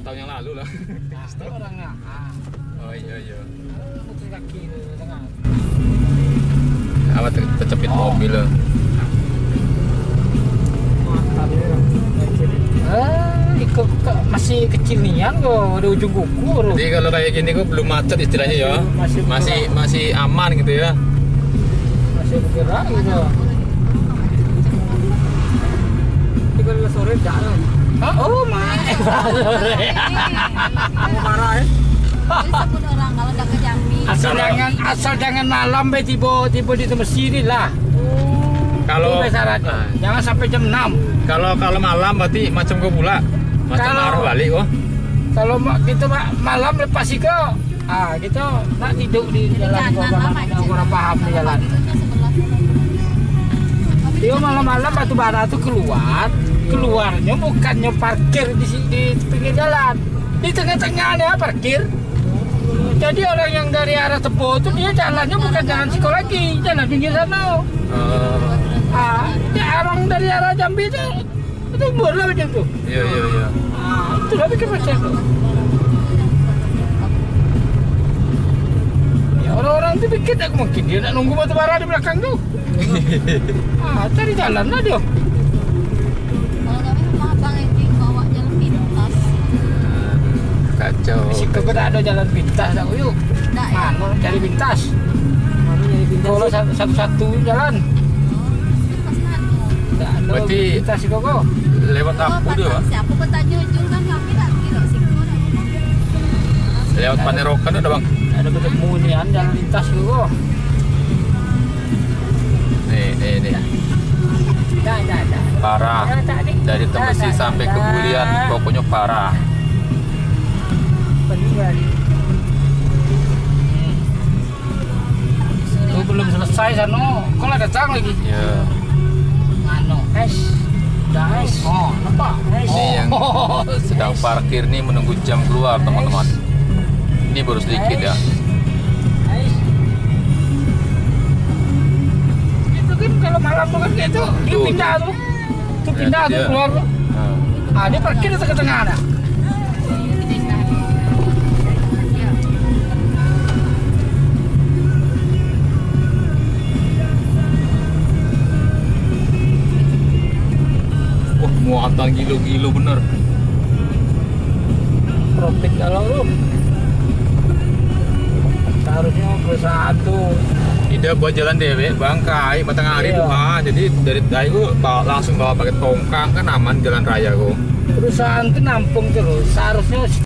tahun yang lalu lah. Itu orangnya. Oh iya. Muter kaki ke tengah. Apa tercepit mobil lah. Ikut masih kecil nian kok, ada ujung kuku. Jadi kalau kayak gini kok belum macet istilahnya ya. Masih aman gitu ya. Masih bergerak gitu. Kalau sore jalan. Oh my. Sore. Kamu marah ya? Disebut orang kalau udah ke Jambi. Asal jangan malam be tiba di tempat sini lah. Kalau jangan sampai jam 6. Kalau malam berarti macam kau pula. Macam arah balik kok. Kalau kita malam lepas ke kita nak tidur di jalan kurang paham di jalan. Dia malam-malam batu bara tuh keluarnya bukannya parkir di pinggir jalan, di tengah-tengahnya parkir. Jadi orang yang dari arah Tebo itu dia jalannya bukan jalan Siko lagi, jalan pinggir sana. Orang dari arah Jambi itu murah macam tuh. Iya. Itu lah bikin macam tuh. Ya orang-orang itu pikir tak mungkin dia nak nunggu batu bara di belakang tuh. Cari jalan lah dia. Kalau kami rumah abang ini bawa jalan pintas. Kacau. Siko kita ada jalan pintas tak yuk. Enggak ya. Mana cari pintas. Kalau satu-satu jalan. Pas nanu. Berarti pintas Siko kok. Lewat aku dia, Pak. Siapa bertanya ujung kan kami tak kira Siko. Lewat Panerokan ada, Bang. Ada bertemu nian jalan lintas Siko. Nih. Dah. Parah. Dari Tembesi sampai ke Bulian, pokoknya parah. Peninggal. Itu belum selesai sana. Kok lah datang lagi? Ya. Nampak? Ini yang sedang parkir nih menunggu jam keluar, teman-teman. Ini baru sedikit ya. Itu kan kalau malam tuh kan gitu, dia pindah tuh. Itu pindah tuh keluar. Dia parkir di tengah-tengah dah. Muatan gilo-gilo bener. Profit kalau lu seharusnya perusahaan tuh Ida buat jalan dewe, Bang, kai Batanghari tuh jadi dari Dai gua langsung bawa pakai tongkang kan aman jalan raya gua. perusahaan tuh nampung terus seharusnya